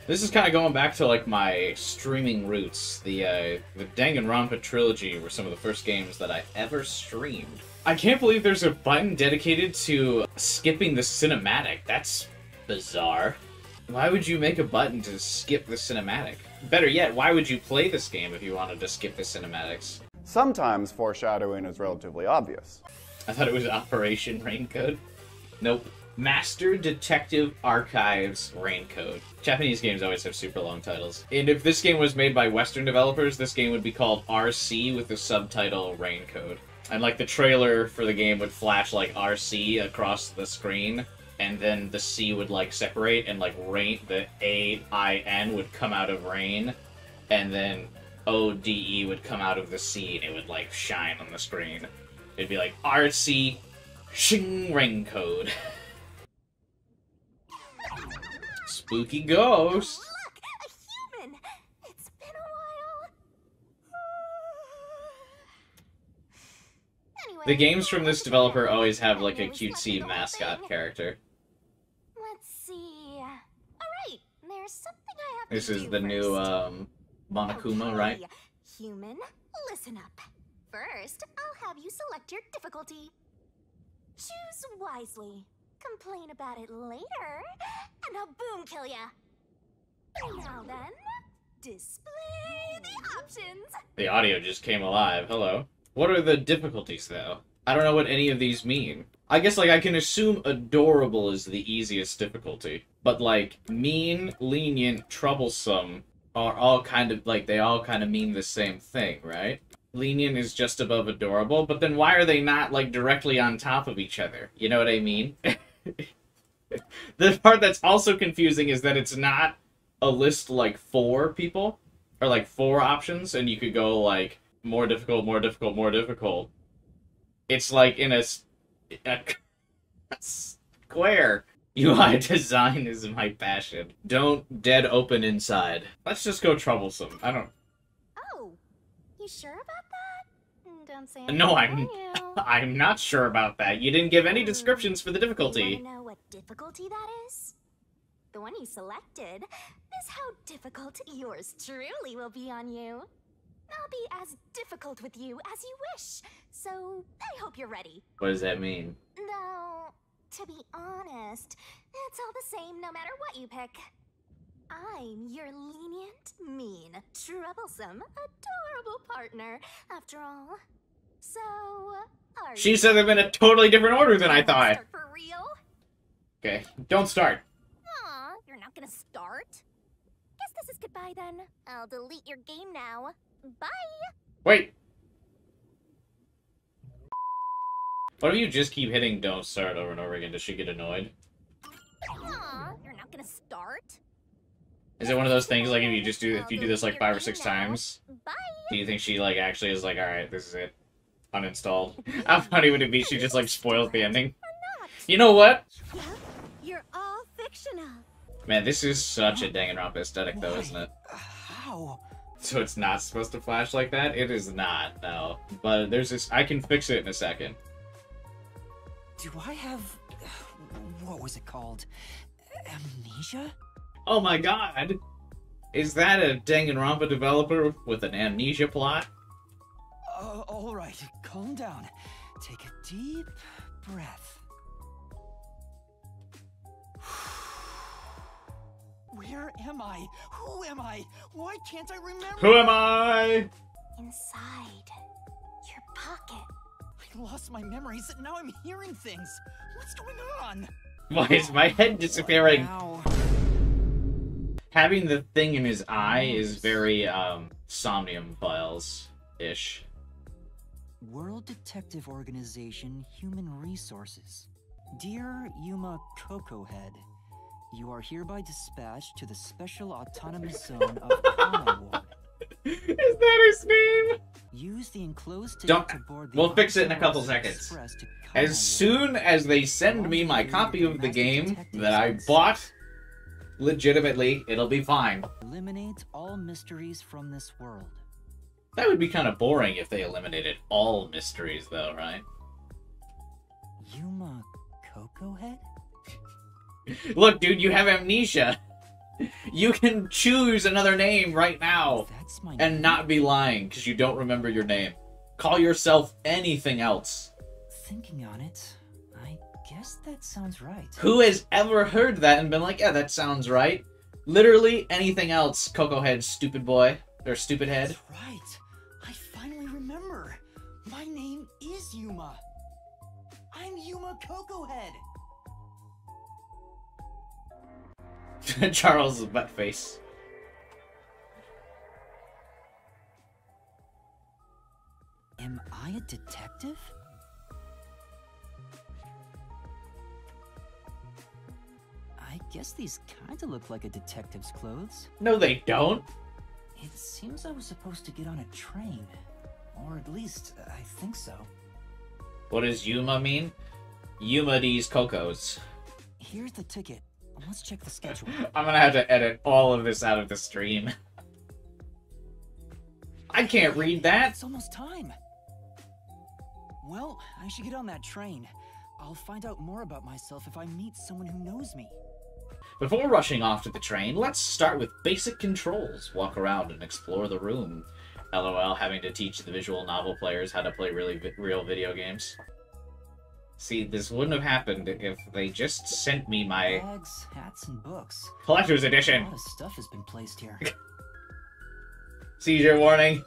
This is kind of going back to like my streaming roots. The Danganronpa trilogy were some of the first games that I ever streamed. I can't believe there's a button dedicated to skipping the cinematic. That's bizarre. Why would you make a button to skip the cinematic? Better yet, why would you play this game if you wanted to skip the cinematics? Sometimes foreshadowing is relatively obvious. I thought it was Operation Raincode. Nope. Master Detective Archives Raincode. Japanese games always have super long titles. And if this game was made by Western developers, this game would be called RC with the subtitle Raincode. And like the trailer for the game would flash like RC across the screen, and then the C would like separate, and like rain, the A-I-N would come out of rain, and then O-D-E would come out of the C, and it would like shine on the screen. It'd be like RC Shing Raincode. Spooky ghost. Look, a human. It's been a while. Anyway, The games from this developer always have like a cutesy mascot character. Let's see. All right, there's something I have This to is do the new first. Monokuma, Okay, right? Human, listen up. First, I'll have you select your difficulty. Choose wisely. Complain about it later, and I'll boom kill ya. Now then, display the options. The audio just came alive. Hello. What are the difficulties, though? I don't know what any of these mean. I guess, like, I can assume adorable is the easiest difficulty. But, like, mean, lenient, troublesome are all kind of, like, they all kind of mean the same thing, right? Lenient is just above adorable, but then why are they not, like, directly on top of each other? You know what I mean? The part that's also confusing is that it's not a list, like, 4 people, or, like, 4 options, and you could go, like, more difficult, more difficult, more difficult. It's, like, in a square. UI design is my passion. Don't dead open inside. Let's just go troublesome. I don't... Oh, you sure about that? Don't say No, anything, I'm not sure about that. You didn't give any descriptions for the You difficulty. wanna know what difficulty that is? The one you selected is how difficult yours truly will be on you. I'll be as difficult with you as you wish, so I hope you're ready. What does that mean? Though, to be honest, it's all the same no matter what you pick. I'm your lenient, mean, troublesome, adorable partner, after all. So, are She you said them in a totally different order than I ready to thought. start for real? Okay, don't start. Aw, you're not gonna start? Guess this is goodbye then. I'll delete your game now. Bye! Wait. What if you just keep hitting don't start over and over again? Does she get annoyed? Aw, you're not gonna start? Is it one of those things like if you do this like 5 or 6 times, Bye! do you think she like actually is like, alright, this is it. Uninstalled. How funny would it be she just like spoils the ending? You know what? Yeah, you're all fictional. Man, this is such a Danganronpa aesthetic though, isn't it? How? So it's not supposed to flash like that? It is not, no. But there's this, I can fix it in a second. Do I have... what was it called? Amnesia? Oh my god! Is that a Danganronpa developer with an amnesia plot? Alright, calm down. Take a deep breath. Where am I? Who am I? Why can't I remember? Who am I? Inside your pocket. I lost my memories and now I'm hearing things. What's going on? Why is my head disappearing? Ow. Having the thing in his eye is very, Somnium Files-ish. World Detective Organization Human Resources. Dear Yuma Cocohead, you are hereby dispatched to the Special Autonomous Zone of Kama Ward. Is that his name? Use the enclosed Don't- ticket to board the we'll fix it in a couple Express seconds. to Kama As Ward. soon as they send me my copy of the game that I bought, legitimately, it'll be fine. Eliminate all mysteries from this world. That would be kind of boring if they eliminated all mysteries, though, right? Yuma Cocohead? Look, dude, you have amnesia. You can choose another name right now That's my and name? not be lying because you don't remember your name. Call yourself anything else. Thinking on it, I guess that sounds right. Who has ever heard that and been like, yeah, that sounds right? Literally anything else, Coco Head, stupid boy. Or stupid head. That's right. I finally remember. My name is Yuma. I'm Yuma Coco Head. Charles' butt face. Am I a detective? I guess these kinda look like a detective's clothes. No, they don't. It seems I was supposed to get on a train. Or at least, I think so. What does Yuma mean? Yuma these Cocos. Here's the ticket. Let's check the schedule. I'm gonna have to edit all of this out of the stream. I can't read that. It's almost time. Well, I should get on that train. I'll find out more about myself if I meet someone who knows me. Before rushing off to the train, let's start with basic controls. Walk around and explore the room. LOL, having to teach the visual novel players how to play real video games. See, this wouldn't have happened if they just sent me my Bags, hats, and books. collector's A edition. lot of stuff has been placed here. Seizure warning.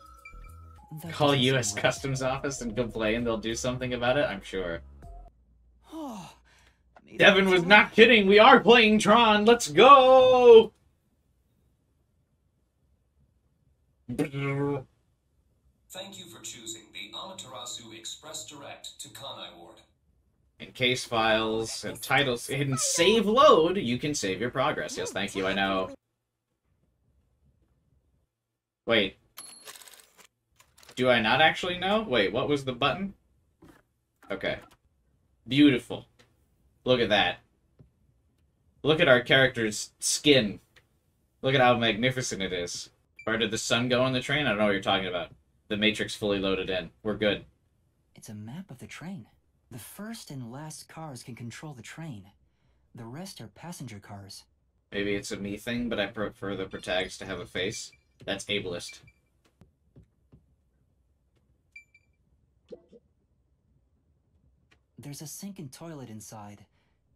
That Call doesn't U.S. seem right. Customs Office and complain. They'll do something about it, I'm sure. Oh, made it Devin on was time. not kidding. We are playing Tron. Let's go! Thank you for choosing the Amaterasu Express Direct to Kanai Ward. In case files and titles hidden save load, you can save your progress. Yes, thank you, I know. Wait. Do I not actually know? Wait, what was the button? Okay. Beautiful. Look at that. Look at our character's skin. Look at how magnificent it is. Where did the sun go on the train? I don't know what you're talking about. The Matrix fully loaded in. We're good. It's a map of the train. The first and last cars can control the train. The rest are passenger cars. Maybe it's a me thing, but I prefer the protagonist to have a face. That's ableist. There's a sink and toilet inside.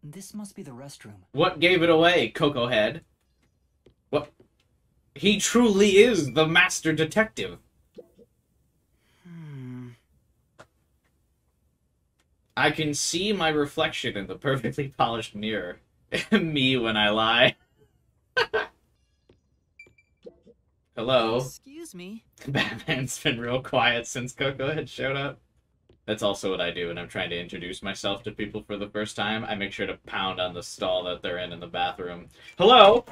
This must be the restroom. What gave it away, Coco Head? What? He truly is the master detective. I can see my reflection in the perfectly polished mirror. Me when I lie. Hello. Excuse me. Batman's been real quiet since Coco had showed up. That's also what I do when I'm trying to introduce myself to people for the first time. I make sure to pound on the stall that they're in the bathroom. Hello!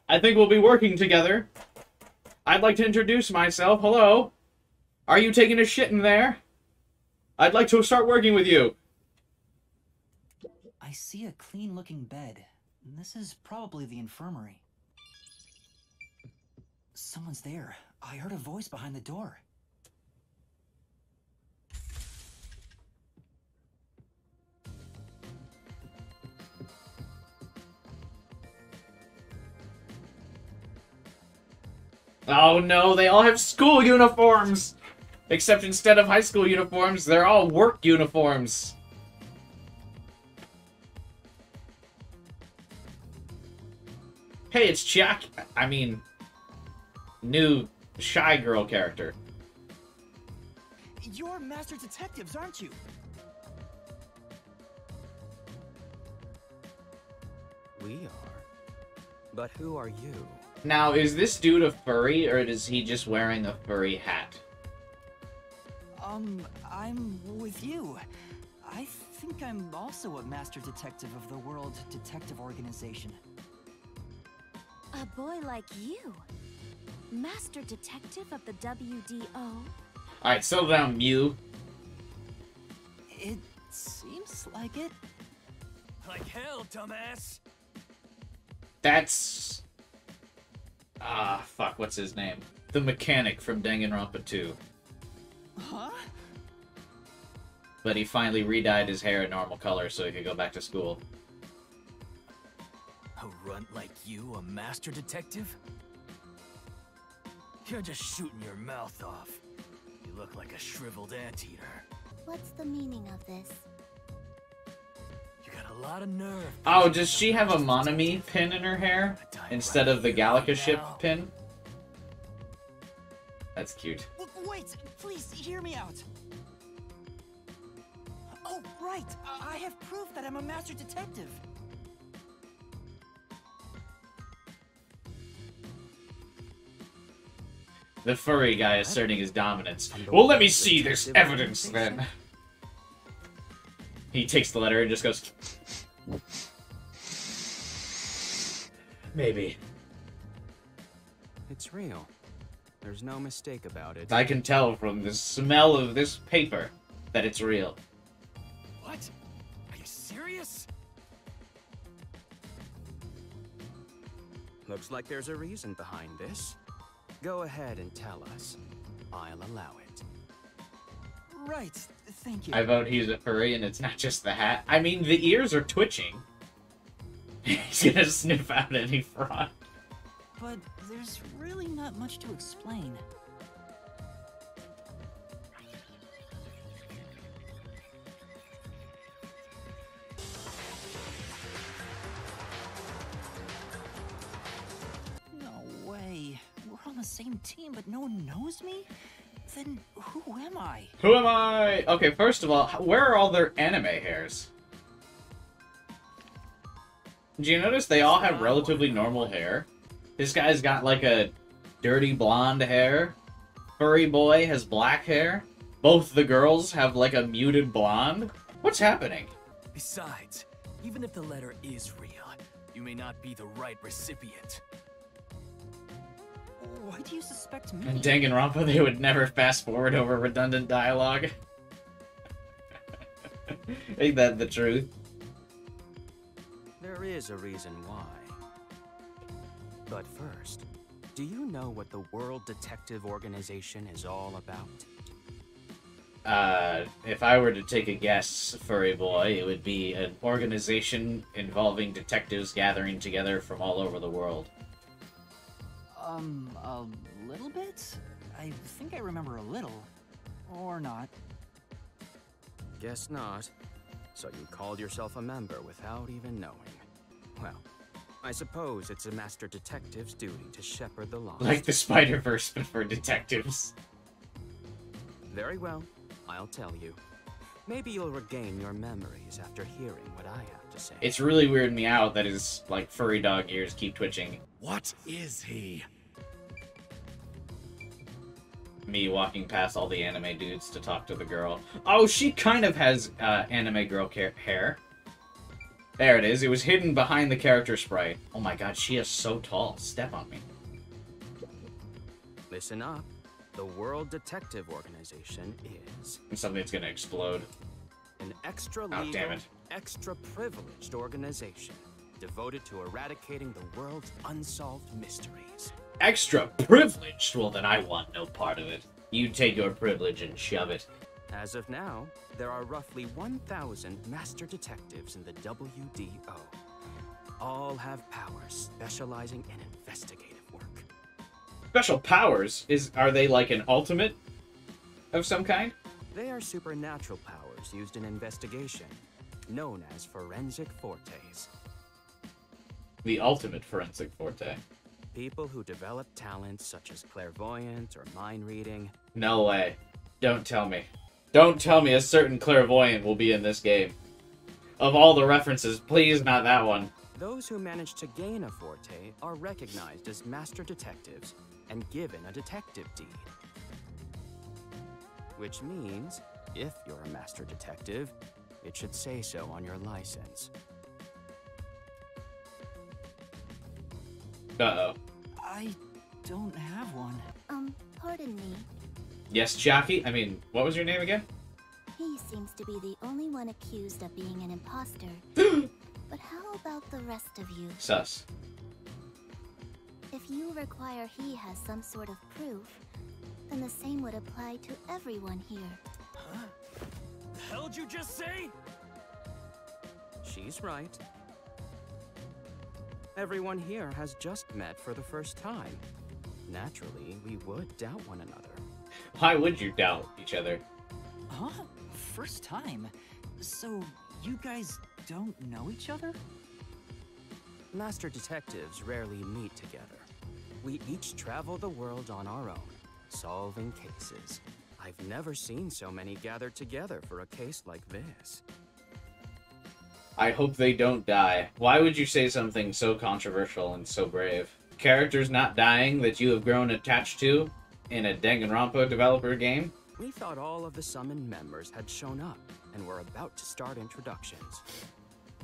I think we'll be working together. I'd like to introduce myself. Hello? Are you taking a shit in there? I'd like to start working with you. I see a clean-looking bed. This is probably the infirmary. Someone's there. I heard a voice behind the door. Oh no, they all have school uniforms! Except instead of high school uniforms, they're all work uniforms. Hey, it's Chiaki. I mean, new shy girl character. You're master detectives, aren't you? We are. But who are you? Now, is this dude a furry, or is he just wearing a furry hat? I'm with you. I think I'm also a master detective of the World Detective Organization. A boy like you? Master Detective of the WDO? Alright, settle down, Mew. It seems like it. Like hell, dumbass! That's... Ah, fuck, what's his name? The mechanic from Danganronpa 2. Huh? But he finally re-dyed his hair a normal color so he could go back to school. A run runt like you a master detective? You're just shooting your mouth off. You look like a shriveled anteater. What's the meaning of this? You got a lot of nerve. Oh, does she have a Monami pin in her hair instead of the Gallica ship pin? That's cute. Wait, please hear me out. Oh, right. I have proof that I'm a master detective. The furry guy asserting his dominance. Well, let me see this evidence then. He takes the letter and just goes... Maybe. It's real. There's no mistake about it. I can tell from the smell of this paper that it's real. What? Are you serious? Looks like there's a reason behind this. Go ahead and tell us. I'll allow it. Right, thank you. I vote he's a furry and it's not just the hat. I mean, the ears are twitching. He's gonna sniff out any fraud. But there's really not much to explain. No way. We're on the same team, but no one knows me? Then who am I? Who am I? Okay, first of all, where are all their anime hairs? Do you notice they all have relatively normal hair? This guy's got like a dirty blonde hair. Furry boy has black hair. Both the girls have like a muted blonde. What's happening? Besides, even if the letter is real, you may not be the right recipient. Why do you suspect me? In Danganronpa, they would never fast forward over redundant dialogue. Ain't that the truth? There is a reason why. But first, do you know what the World Detective Organization is all about? If I were to take a guess, furry boy, it would be an organization involving detectives gathering together from all over the world. A little bit? I think I remember a little. Or not. Guess not. So you called yourself a member without even knowing. Well, I suppose it's a master detective's duty to shepherd the lost. Like the Spider-Verse, but for detectives. Very well, I'll tell you. Maybe you'll regain your memories after hearing what I have to say. It's really weirding me out that his, like, furry dog ears keep twitching. What is he? Me walking past all the anime dudes to talk to the girl. Oh, she kind of has anime girl hair. There it is. It was hidden behind the character sprite. Oh my god, she is so tall. Step on me. Listen up. The World Detective Organization is... Something's gonna explode. An extra Oh, legal, damn it. extra privileged organization devoted to eradicating the world's unsolved mysteries. Extra privileged? Well, then I want no part of it. You take your privilege and shove it. As of now, there are roughly 1,000 master detectives in the WDO. All have powers specializing in investigative work. Special powers? Are they like an ultimate of some kind? They are supernatural powers used in investigation, known as forensic fortes. The ultimate forensic forte. People who develop talents such as clairvoyance or mind reading. No way. Don't tell me. Don't tell me a certain clairvoyant will be in this game. Of all the references, please not that one. Those who manage to gain a forte are recognized as master detectives and given a detective deed. Which means, if you're a master detective, it should say so on your license. Uh-oh. I don't have one. Pardon me. Yes, Jackie? I mean, what was your name again? He seems to be the only one accused of being an imposter. But how about the rest of you? Sus. If you require he has some sort of proof, then the same would apply to everyone here. Huh? The hell'd you just say? She's right. Everyone here has just met for the first time. Naturally, we would doubt one another. Why would you doubt each other? Huh? First time? So, you guys don't know each other? Master detectives rarely meet together. We each travel the world on our own, solving cases. I've never seen so many gathered together for a case like this. I hope they don't die. Why would you say something so controversial and so brave? Characters not dying that you have grown attached to in a Danganronpa developer game? We thought all of the summoned members had shown up and were about to start introductions.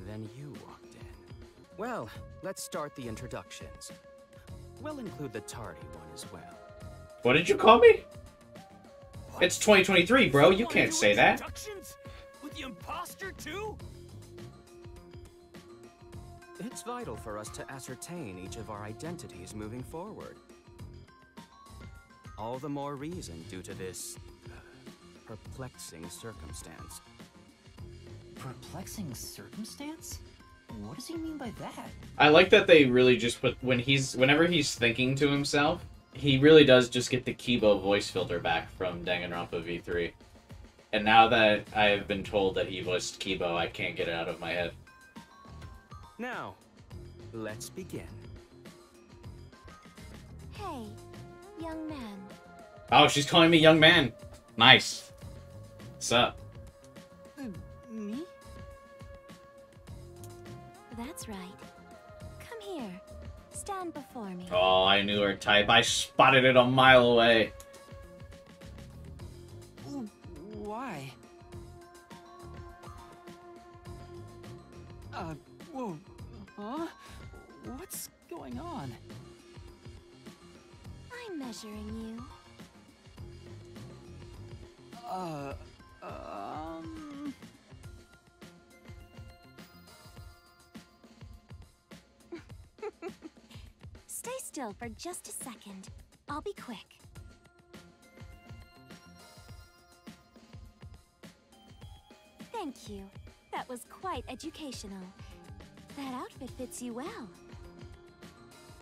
Then you walked in. Well, let's start the introductions. We'll include the tardy one as well. What did you call me? It's 2023, bro. You can't say that. With the imposter too? It's vital for us to ascertain each of our identities moving forward. All the more reason due to this perplexing circumstance. Perplexing circumstance? What does he mean by that? I like that they really just put whenever he's thinking to himself, he really does just get the Kibo voice filter back from Danganronpa V3. And now that I have been told that he voiced Kibo, I can't get it out of my head. Now, let's begin. Hey, young man. Oh, she's calling me young man. Nice. What's up? Me? That's right. Come here. Stand before me. Oh, I knew her type. I spotted it a mile away. Why? Whoa. Huh? What's going on? I'm measuring you. Stay still for just a second. I'll be quick. Thank you. That was quite educational. That outfit fits you well.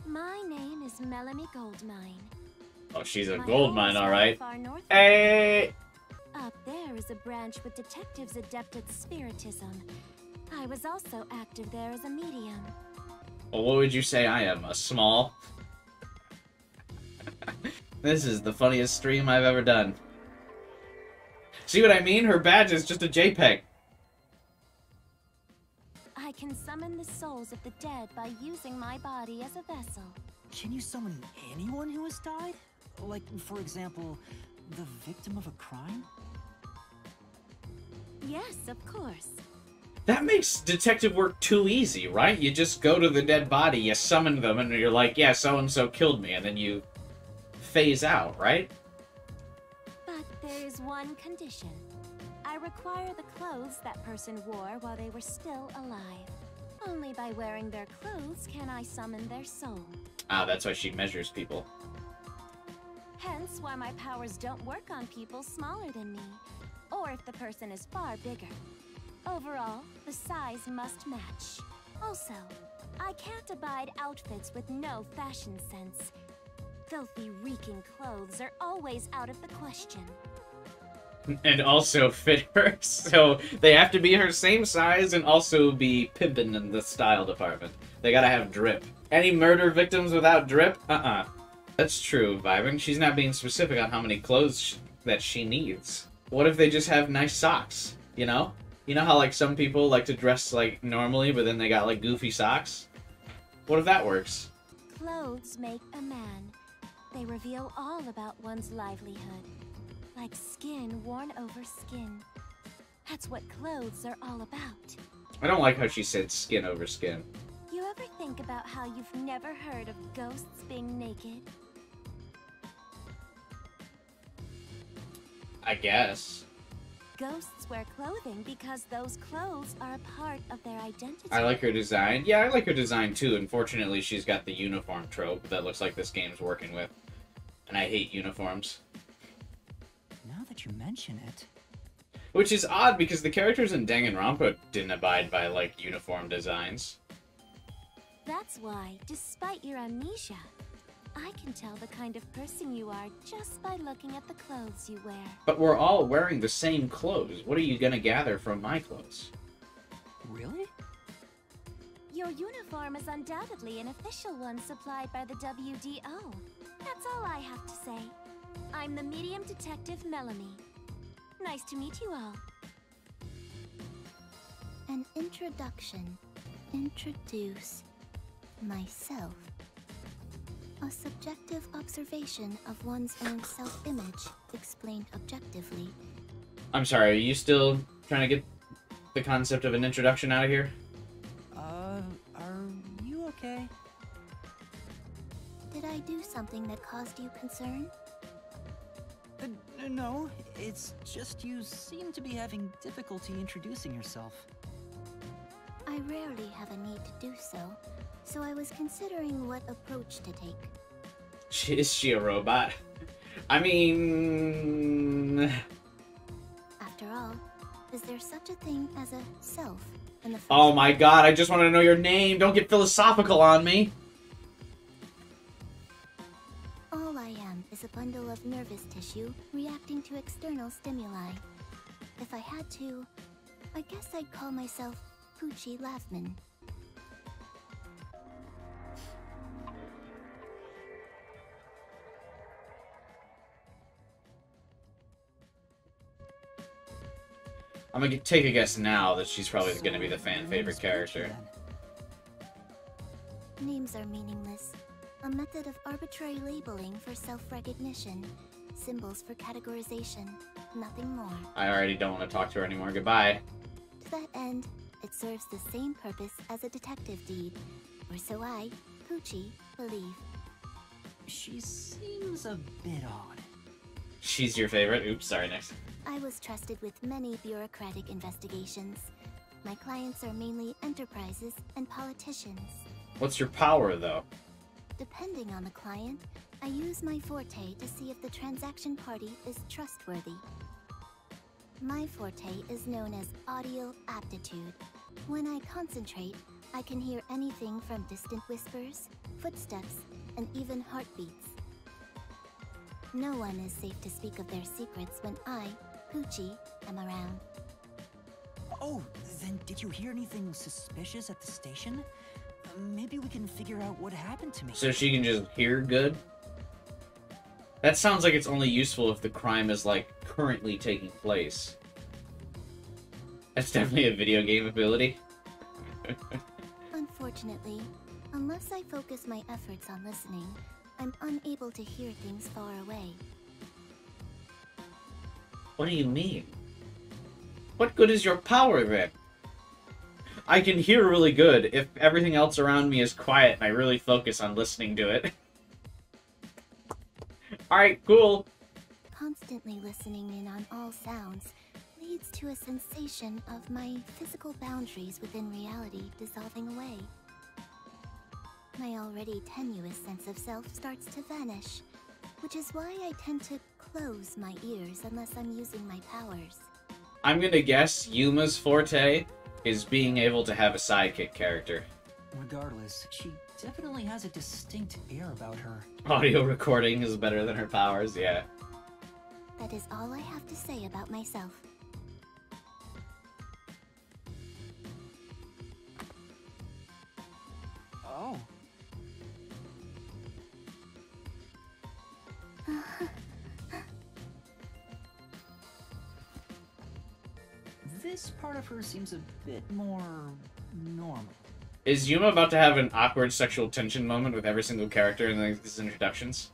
My name is Melanie Goldmine. Oh, she's a My gold home mine, is alright. far north of Hey! Up there is a branch with detectives adept at spiritism. I was also active there as a medium. Well, what would you say I am? A small? This is the funniest stream I've ever done. See what I mean? Her badge is just a JPEG. I can summon the souls of the dead by using my body as a vessel. Can you summon anyone who has died? Like, for example, the victim of a crime? Yes, of course. That makes detective work too easy, right? You just go to the dead body, you summon them, and you're like, yeah, so-and-so killed me, and then you phase out, right? But there is one condition. I require the clothes that person wore while they were still alive. Only by wearing their clothes can I summon their soul. Ah, that's why she measures people. Hence why my powers don't work on people smaller than me, or if the person is far bigger. Overall, the size must match. Also, I can't abide outfits with no fashion sense. Filthy, reeking clothes are always out of the question. And also fit her, so they have to be her same size and also be pimpin' in the style department. They gotta have drip. Any murder victims without drip? That's true, Vibing. She's not being specific on how many clothes that she needs. What if they just have nice socks, you know? You know how, like, some people like to dress, like, normally, but then they got, like, goofy socks? What if that works? Clothes make a man. They reveal all about one's livelihood. Like skin worn over skin. That's what clothes are all about. I don't like how she said skin over skin. You ever think about how you've never heard of ghosts being naked? I guess. Ghosts wear clothing because those clothes are a part of their identity. I like her design. Yeah, I like her design too. Unfortunately, she's got the uniform trope that looks like this game's working with. And I hate uniforms. Now that you mention it... Which is odd because the characters in Danganronpa didn't abide by, like, uniform designs. That's why, despite your amnesia, I can tell the kind of person you are just by looking at the clothes you wear. But we're all wearing the same clothes. What are you gonna gather from my clothes? Really? Your uniform is undoubtedly an official one supplied by the WDO. That's all I have to say. I'm the medium detective Melanie. Nice to meet you all. An introduction. Introduce myself. A subjective observation of one's own self-image, explained objectively. I'm sorry, are you still trying to get the concept of an introduction out of here? Are you okay? Did I do something that caused you concern? No, it's just you seem to be having difficulty introducing yourself. I rarely have a need to do so, so I was considering what approach to take. Is she a robot? I mean... After all, is there such a thing as a self in the first Oh my god, I just want to know your name! Don't get philosophical on me! All I am is a bundle of nervous tissue reacting to external stimuli. If I had to, I guess I'd call myself Poochie Laughman. I'm gonna take a guess now that she's probably gonna be the fan your favorite name's Poochie, character. then. Names are meaningless. A method of arbitrary labeling for self-recognition. Symbols for categorization. Nothing more. I already don't want to talk to her anymore. Goodbye. To that end, it serves the same purpose as a detective deed. Or so I, Poochie, believe. She seems a bit odd. She's your favorite? Oops, sorry, next. I was trusted with many bureaucratic investigations. My clients are mainly enterprises and politicians. What's your power, though? Depending on the client, I use my forte to see if the transaction party is trustworthy. My forte is known as audio aptitude. When I concentrate, I can hear anything from distant whispers, footsteps, and even heartbeats. No one is safe to speak of their secrets when I, Poochie, am around. Oh, then did you hear anything suspicious at the station? Maybe we can figure out what happened to me. So she can just hear good? That sounds like it's only useful if the crime is, like, currently taking place. That's definitely a video game ability. Unfortunately, unless I focus my efforts on listening, I'm unable to hear things far away. What do you mean? What good is your power, then? I can hear really good if everything else around me is quiet and I really focus on listening to it. Alright, cool. Constantly listening in on all sounds leads to a sensation of my physical boundaries within reality dissolving away. My already tenuous sense of self starts to vanish, which is why I tend to close my ears unless I'm using my powers. I'm gonna guess Yuma's forte is being able to have a sidekick character. Regardless, she definitely has a distinct air about her. Audio recording is better than her powers, yeah. That is all I have to say about myself. Oh. This part of her seems a bit more normal. Is Yuma about to have an awkward sexual tension moment with every single character in these introductions?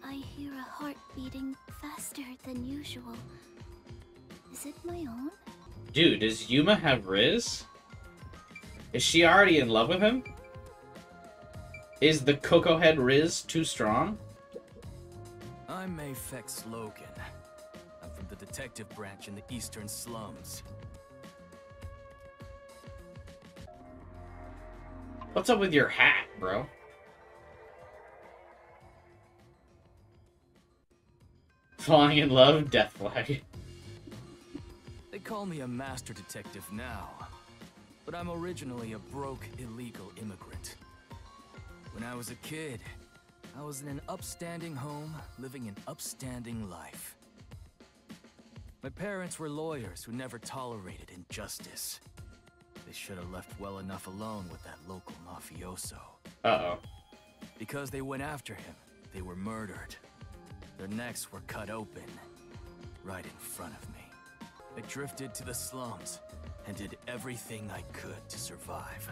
I hear a heart beating faster than usual. Is it my own? Dude, does Yuma have Riz? Is she already in love with him? Is the Cocoa Head Riz too strong? I'm Mayfex Logan. I'm from the detective branch in the eastern slums. What's up with your hat, bro? Falling in love? Death flag. They call me a master detective now. but I'm originally a broke, illegal immigrant. When I was a kid, I was in an upstanding home, living an upstanding life. My parents were lawyers who never tolerated injustice. They should have left well enough alone with that local mafioso. Uh-oh. Because they went after him, they were murdered. Their necks were cut open, right in front of me. I drifted to the slums and did everything I could to survive.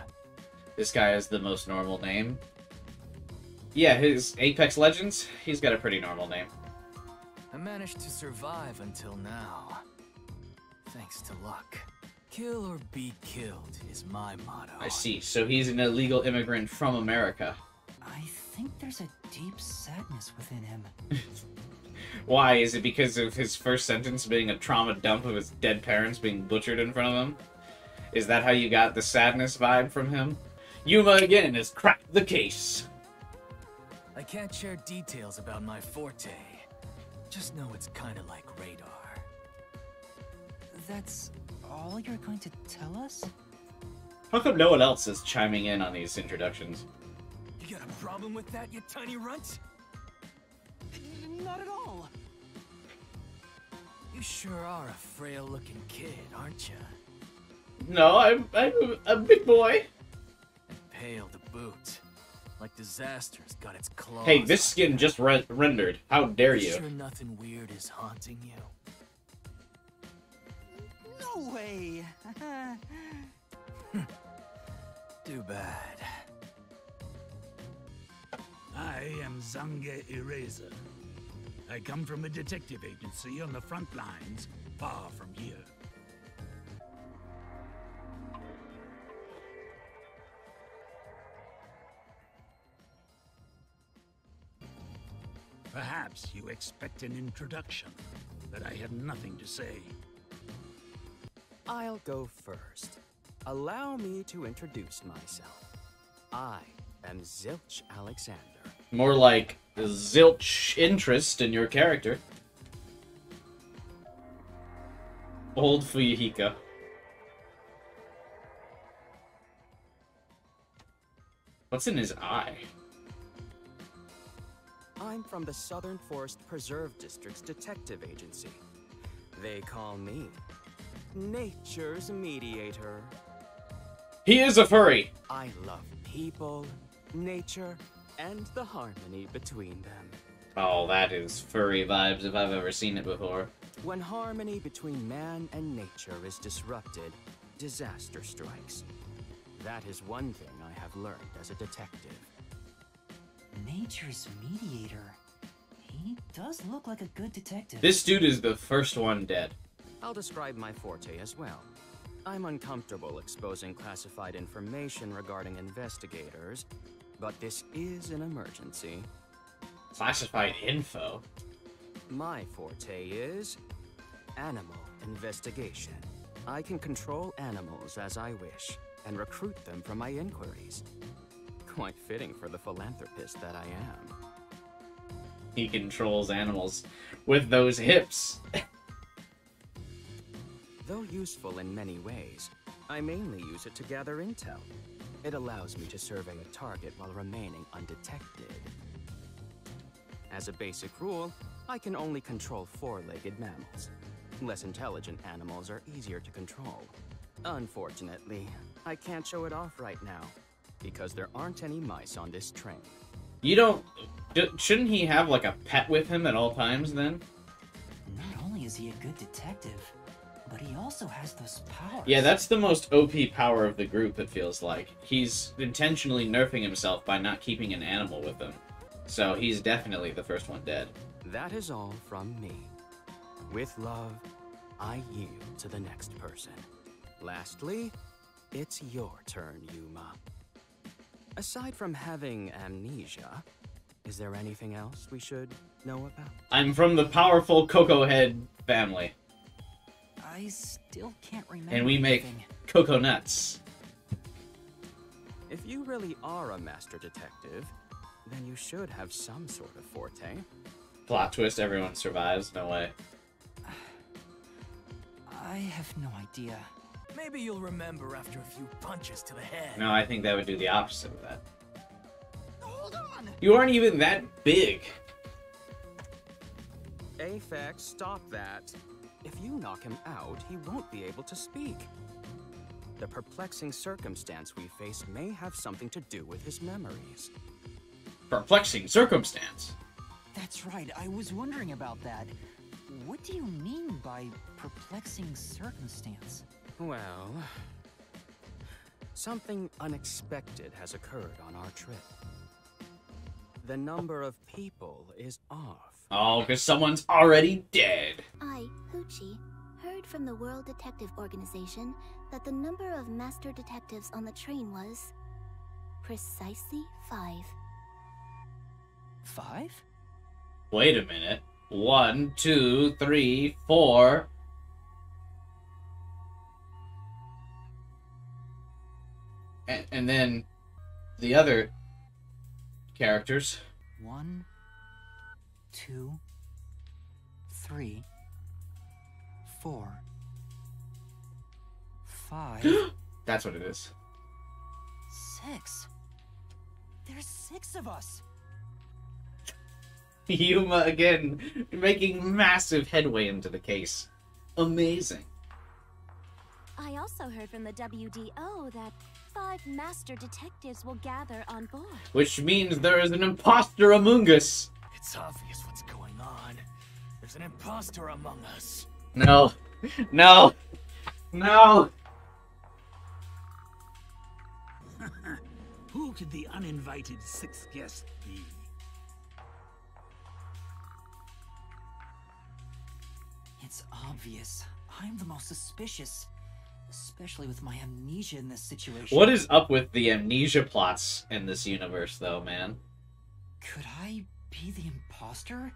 This guy has the most normal name. Yeah, his Apex Legends, he's got a pretty normal name. I managed to survive until now. Thanks to luck. Kill or be killed is my motto. I see. So he's an illegal immigrant from America. I think there's a deep sadness within him. Why? Is it because of his first sentence being a trauma dump of his dead parents being butchered in front of him? Is that how you got the sadness vibe from him? Yuma again has cracked the case. I can't share details about my forte. Just know it's kind of like radar. That's all you're going to tell us? How come no one else is chiming in on these introductions? You got a problem with that, you tiny runt? Not at all. You sure are a frail-looking kid, aren't you? No, I'm a big boy. And pale to boot. Like disaster's got its claws. Hey, this skin just rendered. How dare you? Sure nothing weird is haunting you? No way. Too bad. I am Zange Eraser. I come from a detective agency on the front lines, far from here. Perhaps you expect an introduction, but I have nothing to say. I'll go first. Allow me to introduce myself. I am Zilch Alexander. More like zilch interest in your character. Old Fuyuhika. What's in his eye? I'm from the Southern Forest Preserve District's detective agency. They call me Nature's Mediator. He is a furry! I love people, nature, and the harmony between them. Oh, that is furry vibes if I've ever seen it before. When harmony between man and nature is disrupted, disaster strikes. That is one thing I have learned as a detective. Nature's mediator. He does look like a good detective. This dude is the first one dead. I'll describe my forte as well. I'm uncomfortable exposing classified information regarding investigators, but this is an emergency. Classified info? My forte is animal investigation. I can control animals as I wish and recruit them for my inquiries. Quite fitting for the philanthropist that I am. He controls animals with those hips. Though useful in many ways, I mainly use it to gather intel. It allows me to survey a target while remaining undetected. As a basic rule, I can only control four-legged mammals. Less intelligent animals are easier to control. Unfortunately, I can't show it off right now, because there aren't any mice on this train. You don't... Shouldn't he have, like, a pet with him at all times, then? Not only is he a good detective, but he also has those powers. Yeah, that's the most OP power of the group, it feels like. He's intentionally nerfing himself by not keeping an animal with him. So he's definitely the first one dead. That is all from me. With love, I yield to the next person. Lastly, it's your turn, Yuma. Aside from having amnesia, is there anything else we should know about? I'm from the powerful Cocoa Head family. I still can't remember. And we make anything. cocoa nuts. If you really are a master detective, then you should have some sort of forte. Plot twist, everyone survives. No way. I have no idea. Maybe you'll remember after a few punches to the head. No, I think that would do the opposite of that. Hold on! You aren't even that big. Aphex, stop that. If you knock him out, he won't be able to speak. The perplexing circumstance we face may have something to do with his memories. Perplexing circumstance. That's right, I was wondering about that. What do you mean by perplexing circumstance? Well, something unexpected has occurred on our trip. The number of people is off. Oh, because someone's already dead. I, Hoochie, heard from the World Detective Organization that the number of master detectives on the train was precisely 5. 5? Wait a minute. 1, 2, 3, 4. And then the other characters. 1, 2, 3, 4, 5. That's what it is. 6. There's 6 of us. Yuma again, making massive headway into the case. Amazing. I also heard from the WDO that 5 master detectives will gather on board. Which means there is an imposter among us. It's obvious what's going on. There's an imposter among us. No. No. No. Who could the uninvited 6th guest be? It's obvious. I'm the most suspicious. Especially with my amnesia in this situation. What is up with the amnesia plots in this universe, though, man? Could I be the imposter?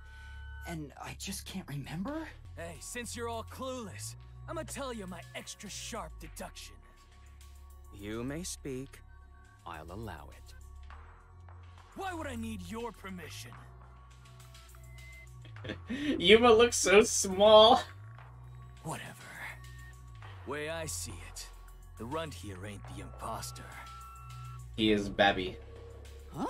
And I just can't remember? Hey, since you're all clueless, I'm gonna tell you my extra sharp deduction. You may speak. I'll allow it. Why would I need your permission? Yuma looks so small. Whatever. Way I see it, the runt here ain't the imposter. He is Babby. Huh?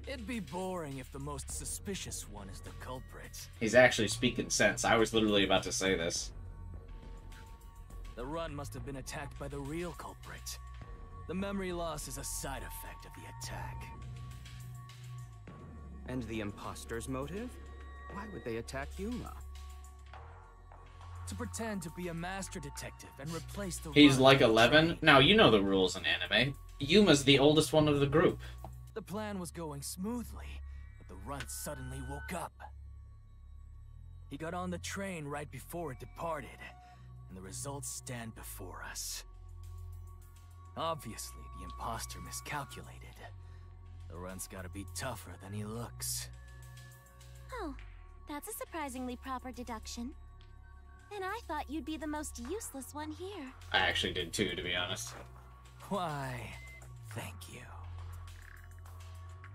It'd be boring if the most suspicious one is the culprit. He's actually speaking sense. I was literally about to say this. The runt must have been attacked by the real culprit. The memory loss is a side effect of the attack. And the imposter's motive? Why would they attack Yuma? To pretend to be a master detective and replace the He's runt like on the 11. train. Now, you know the rules in anime. Yuma's the oldest one of the group. The plan was going smoothly, but the runt suddenly woke up. He got on the train right before it departed, and the results stand before us. Obviously, the imposter miscalculated. The runt's gotta be tougher than he looks. Oh, that's a surprisingly proper deduction. And I thought you'd be the most useless one here. I actually did too, to be honest. Why, thank you.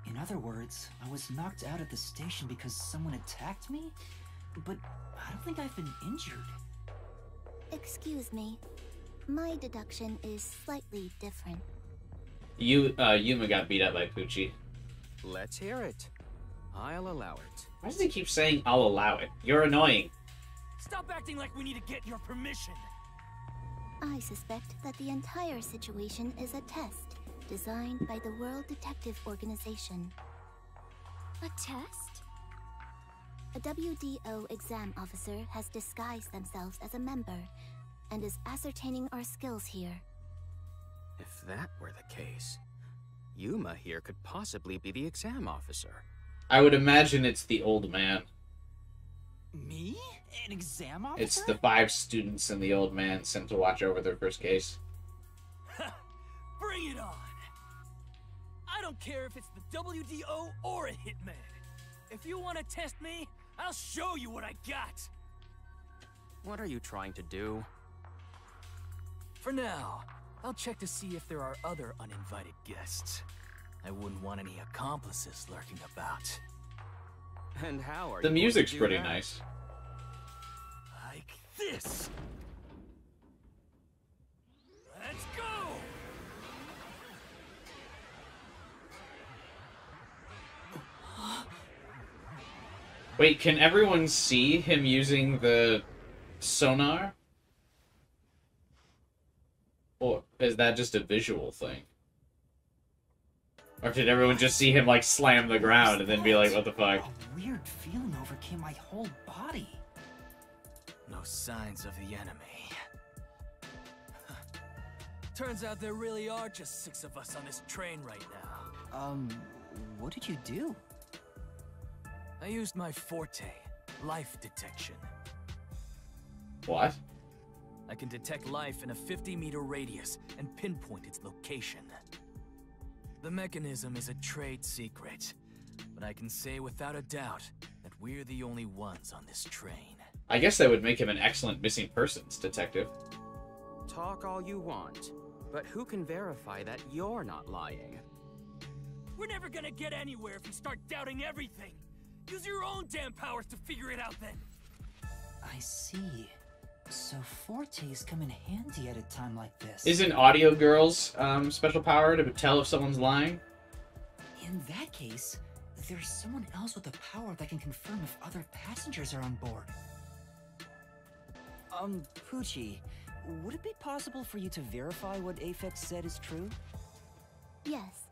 In other words, I was knocked out at the station because someone attacked me? But I don't think I've been injured. Excuse me. My deduction is slightly different. Yuma got beat up by Poochie. Let's hear it. I'll allow it. Why does he keep saying, I'll allow it? You're annoying. Stop acting like we need to get your permission. I suspect that the entire situation is a test designed by the World Detective Organization. A test? A WDO exam officer has disguised themselves as a member and is ascertaining our skills here. If that were the case, Yuma here could possibly be the exam officer. I would imagine it's the old man. Me? An exam officer? It's the 5 students and the old man sent to watch over their first case. Bring it on! I don't care if it's the WDO or a hitman. If you want to test me, I'll show you what I got. What are you trying to do? For now, I'll check to see if there are other uninvited guests. I wouldn't want any accomplices lurking about. And how are The you music's going to do pretty that? nice. Like this! Wait, can everyone see him using the sonar? Or is that just a visual thing? Or did everyone just see him, like, slam the ground and then be like, what the fuck? A weird feeling overcame my whole body. No signs of the enemy. Turns out there really are just 6 of us on this train right now. What did you do? I used my forte, life detection. What? I can detect life in a 50-meter radius and pinpoint its location. The mechanism is a trade secret, but I can say without a doubt that we're the only ones on this train. I guess that would make him an excellent missing persons detective. Talk all you want, but who can verify that you're not lying? We're never gonna get anywhere if you start doubting everything. Use your own damn powers to figure it out then. I see. So fortes come in handy at a time like this. Isn't Audio Girl's special power to tell if someone's lying? In that case, there's someone else with the power that can confirm if other passengers are on board. Poochie, would it be possible for you to verify what Aphex said is true? Yes.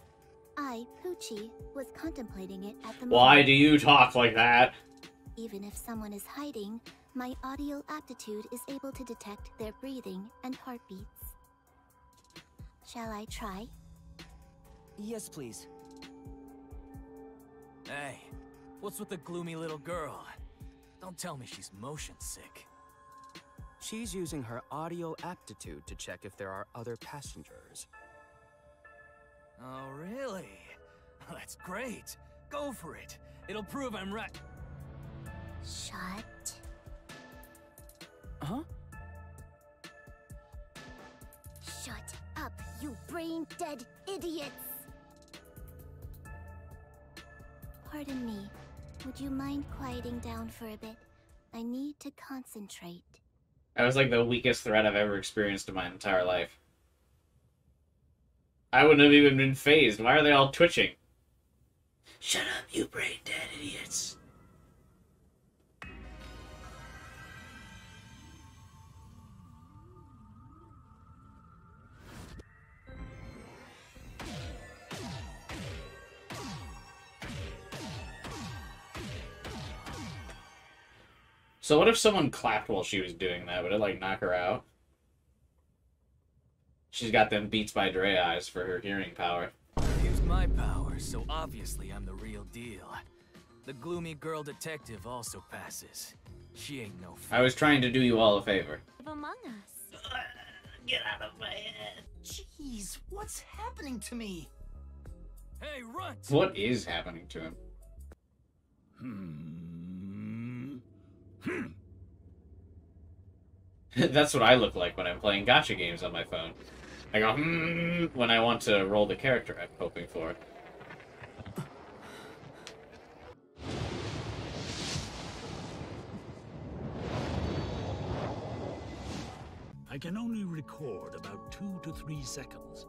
I, Poochie, was contemplating it at the moment. Why do you talk like that? Even if someone is hiding, my audio aptitude is able to detect their breathing and heartbeats. Shall I try? Yes, please. Hey, what's with the gloomy little girl? Don't tell me she's motion sick. She's using her audio aptitude to check if there are other passengers. Oh, really? That's great. Go for it. It'll prove I'm right. Shut. Huh? Shut up, you brain-dead idiots! Pardon me. Would you mind quieting down for a bit? I need to concentrate. That was like the weakest threat I've ever experienced in my entire life. I wouldn't have even been phased. Why are they all twitching? Shut up, you brain-dead idiots. So what if someone clapped while she was doing that? Would it, like, knock her out? She's got them Beats by Dre eyes for her hearing power. Here's my power, so obviously I'm the real deal. The gloomy girl detective also passes. She ain't no I was trying to do you all a favor. Among us. Get out of my head. Jeez, what's happening to me? Hey, Runt! What is happening to him? That's what I look like when I'm playing gacha games on my phone. I go, when I want to roll the character I'm hoping for. I can only record about 2 to 3 seconds.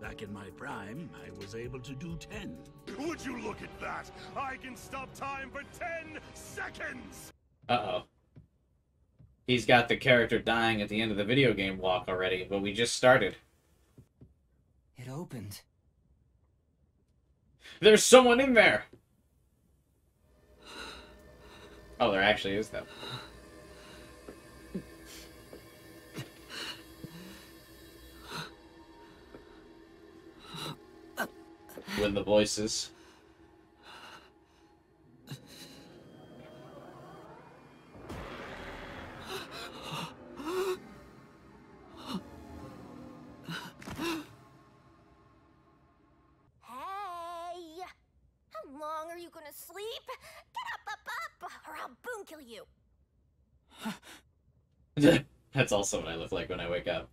Back in my prime, I was able to do 10. Would you look at that? I can stop time for 10 seconds! Uh-oh. He's got the character dying at the end of the video game walk already, but we just started. It opened. There's someone in there! Oh, there actually is, though. With the voices. Hey! How long are you gonna sleep? Get up, or I'll boom kill you! That's also what I look like when I wake up.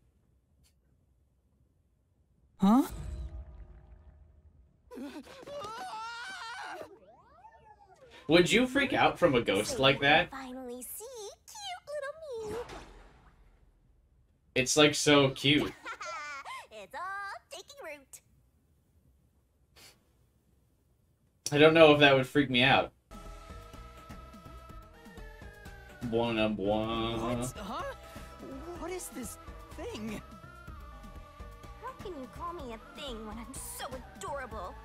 Huh? Would you freak out from a ghost like that? Finally see cute little me. It's like so cute. It's all taking root. I don't know if that would freak me out. What? Huh? What is this thing? How can you call me a thing when I'm so adorable?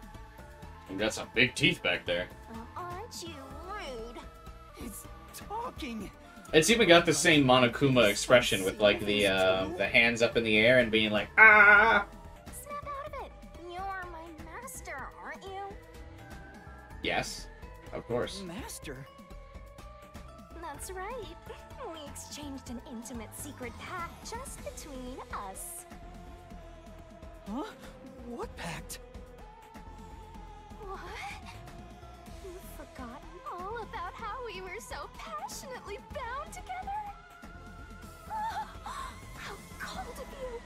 You got some big teeth back there. Aren't you rude? It's talking. It's even got the same Monokuma expression with like the hands up in the air and being like, ah! Snap out of it. You're my master, aren't you? Yes, of course. Master? That's right. We exchanged an intimate secret pact just between us. Huh? What pact? What? You've forgotten all about how we were so passionately bound together? How cold of you!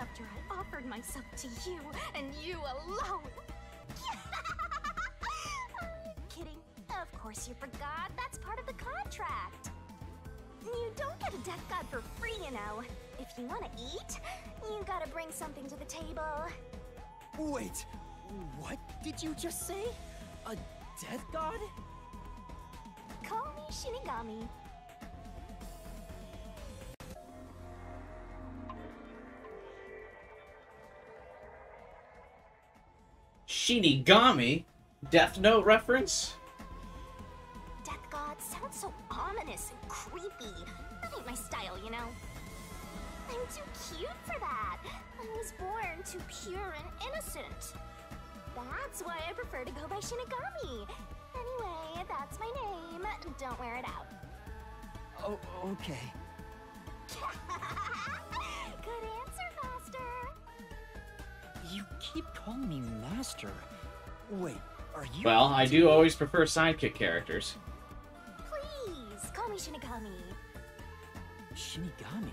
After I offered myself to you, and you alone! Kidding. Of course you forgot. That's part of the contract. You don't get a death god for free, you know. If you want to eat, you gotta bring something to the table. Wait, what did you just say? A death god? Call me Shinigami. Shinigami? Death Note reference? Death god sounds so ominous and creepy. That ain't my style, you know. I'm too cute for that. I was born too pure and innocent. That's why I prefer to go by Shinigami. Anyway, that's my name. Don't wear it out. Oh, okay. Good answer, Master. You keep calling me Master. Wait, are you... Well, I do always prefer sidekick characters. Please, call me Shinigami. Shinigami?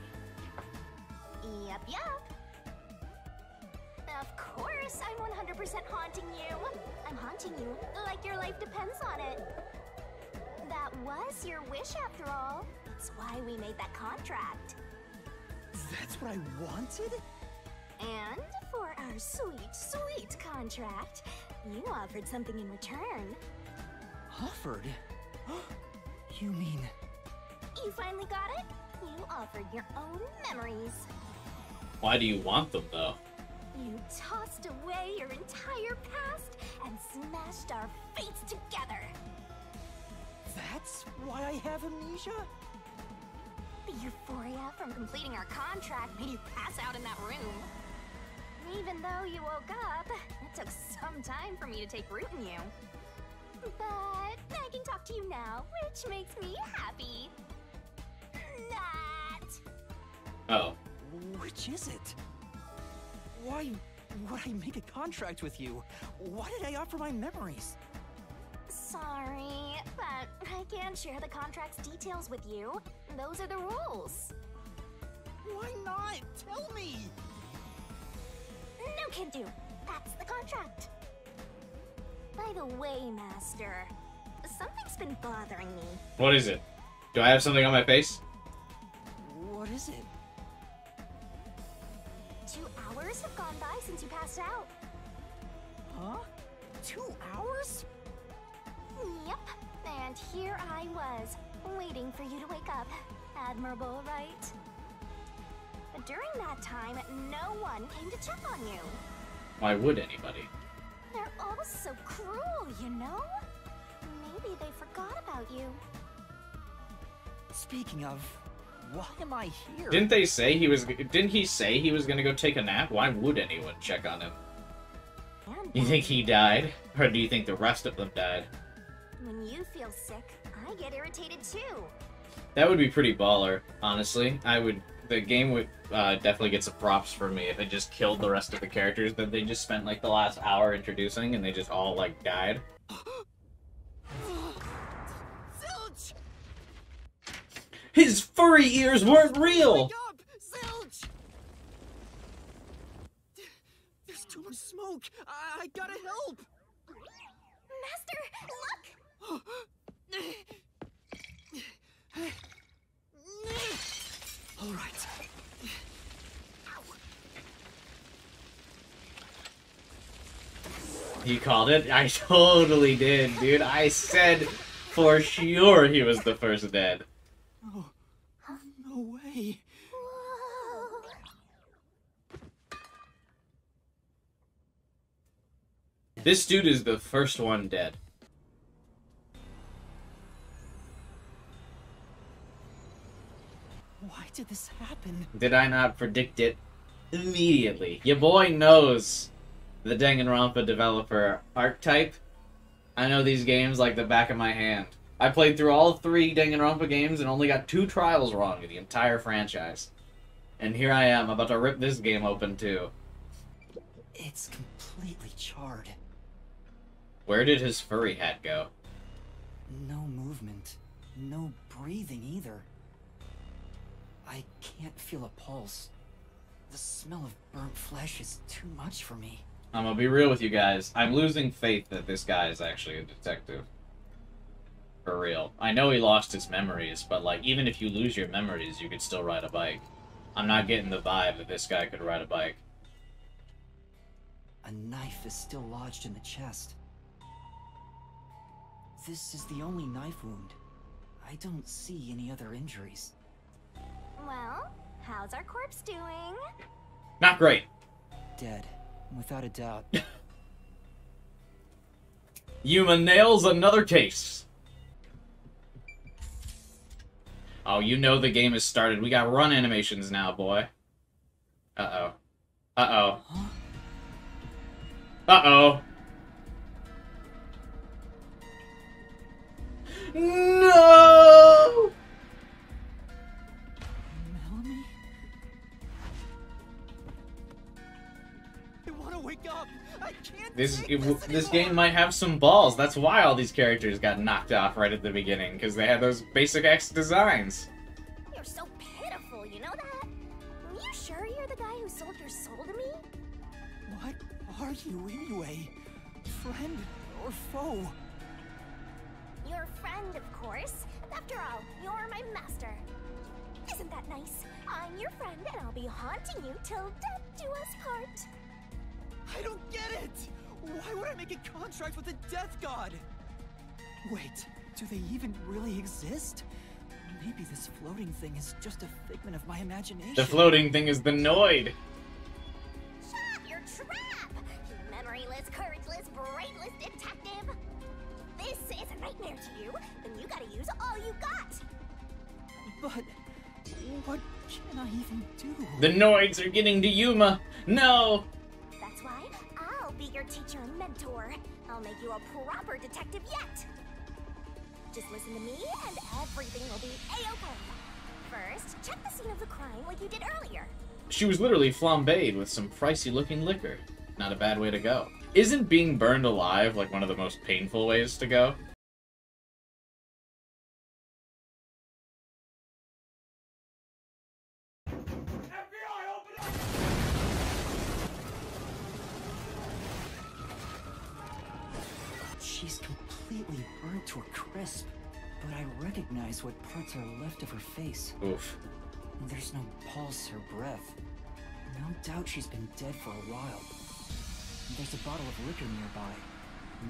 Yup, yup. Of course, I'm 100% haunting you. I'm haunting you like your life depends on it. That was your wish after all. That's why we made that contract. That's what I wanted? And for our sweet, sweet contract, you offered something in return. Offered? You mean... You finally got it? You offered your own memories. Why do you want them, though? You tossed away your entire past and smashed our fates together. That's why I have amnesia? The euphoria from completing our contract made you pass out in that room. Even though you woke up, it took some time for me to take root in you. But I can talk to you now, which makes me happy. That. Oh. Which is it? Why would I make a contract with you? Why did I offer my memories? Sorry, but I can't share the contract's details with you. Those are the rules. Why not? Tell me! No can do. That's the contract. By the way, Master, something's been bothering me. What is it? Do I have something on my face? What is it? 2 hours have gone by since you passed out. Huh? 2 hours? Yep. And here I was, waiting for you to wake up. Admirable, right? But during that time, no one came to check on you. Why would anybody? They're all so cruel, you know? Maybe they forgot about you. Speaking of, why am I here? Didn't he say he was gonna go take a nap? Why would anyone check on him? You think he died? Or do you think the rest of them died? When you feel sick, I get irritated too. That would be pretty baller, honestly. The game would definitely get some props for me if it just killed the rest of the characters that they just spent like the last hour introducing and they just all like died. Zilch! His furry ears weren't real! Wake up! Zilch! There's too much smoke! I gotta help! Master, look! All right. You called it? I totally did, dude. I said for sure he was the first dead. Oh, no way. Whoa. This dude is the first one dead. Why did this happen? Did I not predict it immediately? Your boy knows the Danganronpa developer archetype. I know these games like the back of my hand. I played through all 3 Danganronpa games and only got 2 trials wrong in the entire franchise. And here I am, about to rip this game open too. It's completely charred. Where did his furry hat go? No movement. No breathing either. I can't feel a pulse. The smell of burnt flesh is too much for me. I'm gonna be real with you guys. I'm losing faith that this guy is actually a detective. For real. I know he lost his memories, but like, even if you lose your memories, you could still ride a bike. I'm not getting the vibe that this guy could ride a bike. A knife is still lodged in the chest. This is the only knife wound. I don't see any other injuries. Well, how's our corpse doing? Not great. Dead, without a doubt. Yuma nails another case. Oh, you know the game has started. We got run animations now, boy. Uh-oh. Uh-oh. Huh? Uh-oh. No! Melanie? I want to wake up. I can't. This game might have some balls. That's why all these characters got knocked off right at the beginning, because they had those basic X designs. You're so pitiful, you know that? You sure you're the guy who sold your soul to me? What are you anyway? Friend or foe? Your friend, of course. After all, you're my master. Isn't that nice? I'm your friend, and I'll be haunting you till death do us part. I don't get it! Why would I make a contract with the Death God? Wait, do they even really exist? Maybe this floating thing is just a figment of my imagination. The floating thing is the Noid. Shut up, your trap! You memoryless, courageless, brainless detective! This is a nightmare to you, then you gotta use all you got! But what can I even do? The Noids are getting to Yuma. No! That's why I'll be your teacher and mentor. I'll make you a proper detective yet! Just listen to me and everything will be A-okay. First, check the scene of the crime like you did earlier. She was literally flambéed with some pricey-looking liquor. Not a bad way to go. Isn't being burned alive like one of the most painful ways to go? She's completely burnt to a crisp, but I recognize what parts are left of her face. Oof. There's no pulse or breath. No doubt she's been dead for a while. There's a bottle of liquor nearby.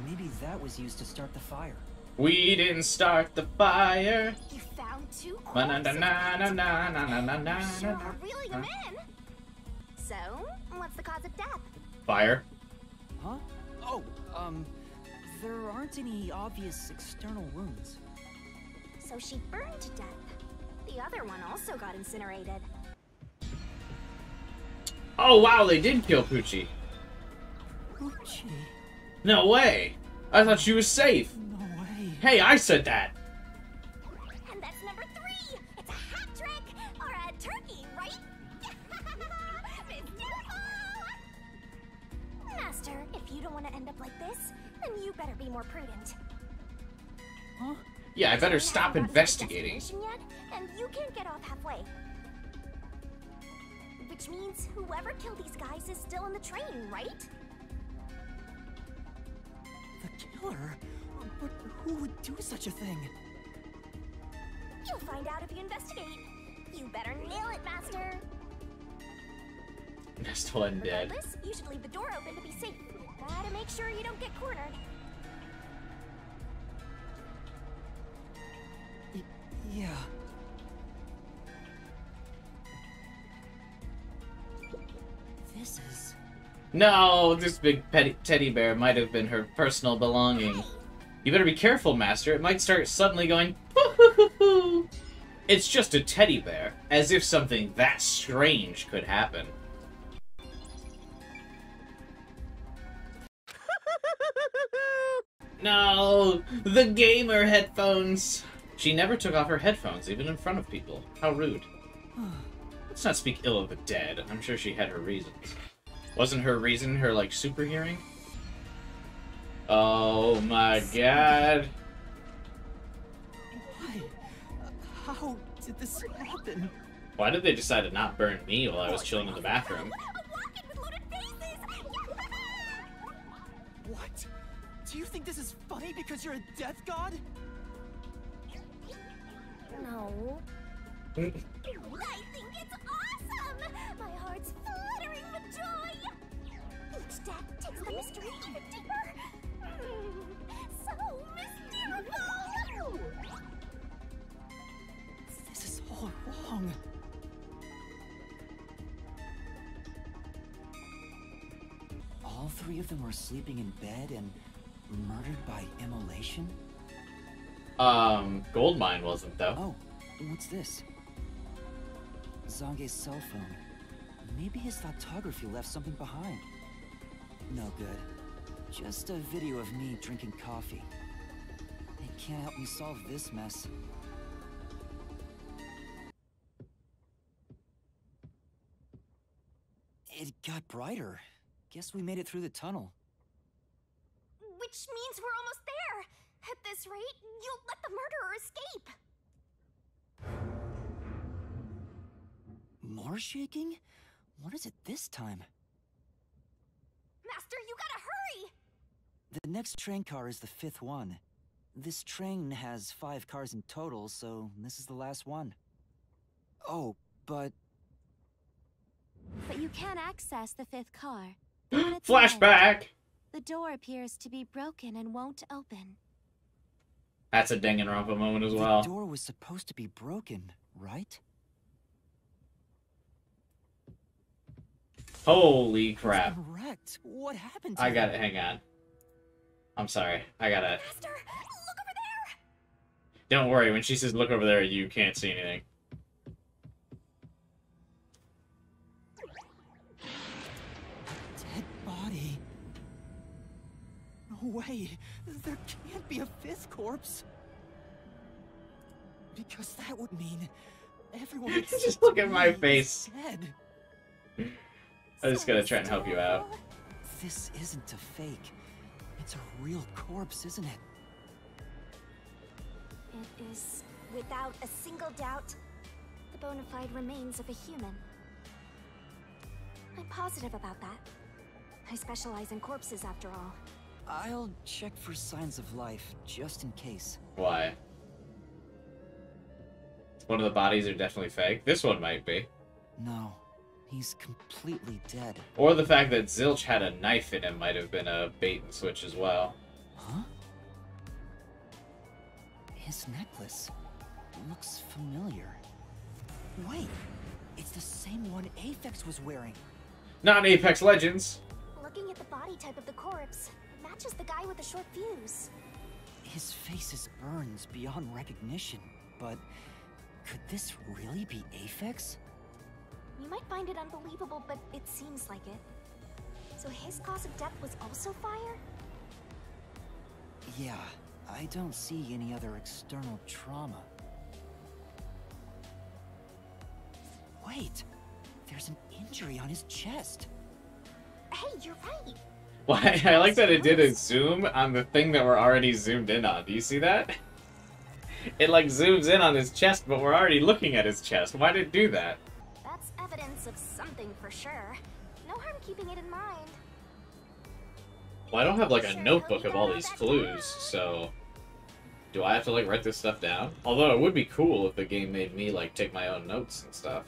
Maybe that was used to start the fire. We didn't start the fire. You found 2 corpses. Sure Sure, reeling them in. So, what's the cause of death? Fire. Huh? Oh, there aren't any obvious external wounds. So she burned to death. The other one also got incinerated. Oh wow, they did kill Poochie. Poochie? No way. I thought she was safe. No way. Hey, I said that. And that's number 3. It's a hat trick or a turkey, right? Master, if you don't want to end up like this, then you better be more prudent. Huh? Yeah, I better We stop haven't gotten to the investigating. destination yet, and you can't get off halfway. Which means whoever killed these guys is still in the train, right? The killer? But who would do such a thing? You'll find out if you investigate. You better nail it, Master. Best one dead. Regardless, you should leave the door open to be safe. Gotta make sure you don't get cornered. Yeah. No, this big teddy bear might have been her personal belonging. You better be careful, Master. It might start suddenly going, hoo-hoo-hoo-hoo. It's just a teddy bear, as if something that strange could happen. No, the gamer headphones. She never took off her headphones, even in front of people. How rude. Let's not speak ill of the dead. I'm sure she had her reasons. Wasn't her reason her, like, super hearing? Oh my god. Why? How did this happen? Why did they decide to not burn me while I was chilling in the bathroom? What? Do you think this is funny because you're a death god? No. I think it's awesome! My heart's fluttering with joy! Each death takes the mystery even deeper. So mystical! This is all wrong. All three of them were sleeping in bed and murdered by immolation? Goldmine wasn't, though. Oh, what's this? Zange's cell phone. Maybe his photography left something behind. No good. Just a video of me drinking coffee. It can't help me solve this mess. It got brighter. Guess we made it through the tunnel. Which means we're almost there. At this rate, you'll let the murderer escape. More shaking? What is it this time? Master, you gotta hurry! The next train car is the 5th one. This train has 5 cars in total, so this is the last one. Oh, but you can't access the 5th car. Flashback! The door appears to be broken and won't open. That's a Danganronpa moment as well. The door was supposed to be broken, right? Holy crap. It's been wrecked. What happened to I got it, hang on. I'm sorry. I gotta... Master, look over there! Don't worry, when she says look over there, you can't see anything. Dead body. No way. There can't be a 5th corpse. Because that would mean everyone Just look at my face. Dead. I'm just gonna try and help you out. This isn't a fake. It's a real corpse, isn't it? It is, without a single doubt, the bona fide remains of a human. I'm positive about that. I specialize in corpses, after all. I'll check for signs of life, just in case. Why? One of the bodies are definitely fake. This one might be. No, he's completely dead. Or the fact that Zilch had a knife in him might have been a bait and switch as well. Huh? His necklace looks familiar. Wait, it's the same one Aphex was wearing. Not in Apex Legends. Looking at the body type of the corpse, it matches the guy with the short fuse. His face is burned beyond recognition, but could this really be Aphex? You might find it unbelievable, but it seems like it. So his cause of death was also fire? Yeah, I don't see any other external trauma. Wait, there's an injury on his chest. Hey, you're right. Why? I like that it did a zoom on the thing that we're already zoomed in on. Do you see that? It like zooms in on his chest, but we're already looking at his chest. Why did it do that? That's evidence of something for sure. No harm keeping it in mind. Well, I don't have like a notebook of all these clues, so... Do I have to like write this stuff down? Although it would be cool if the game made me like take my own notes and stuff.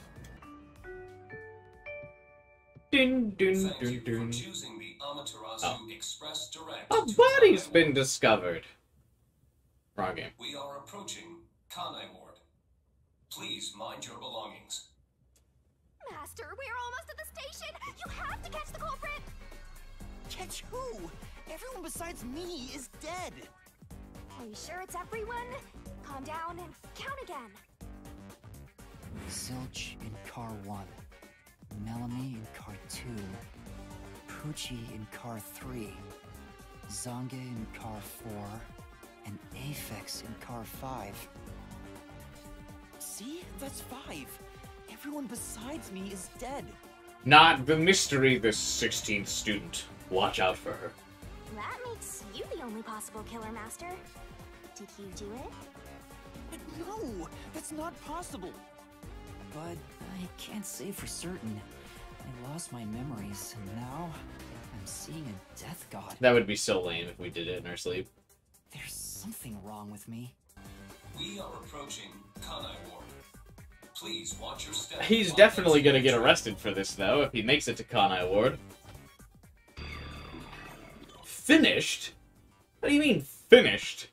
Dun, dun, Thank dun, you dun. for choosing the Amaterasu Express Direct. A to body's Kanai been Ward. discovered. Wrong game. We are approaching Kanai Ward. Please mind your belongings. Master, we're almost at the station! You have to catch the culprit! Catch who? Everyone besides me is dead. Are you sure it's everyone? Calm down and count again. Zilch in car 1. Melanie in car 2. Poochie in car 3. Zange in car 4. And Aphex in car 5. See? That's 5. Everyone besides me is dead. Not the mystery, this 16th student. Watch out for her. That makes you the only possible killer, Master. Did you do it? No, that's not possible. But I can't say for certain. I lost my memories, and now I'm seeing a death god. That would be so lame if we did it in our sleep. There's something wrong with me. We are approaching Kanai Ward. Please watch your step. He's definitely gonna get arrested for this, though, if he makes it to Kanai Ward. Finished? What do you mean, finished?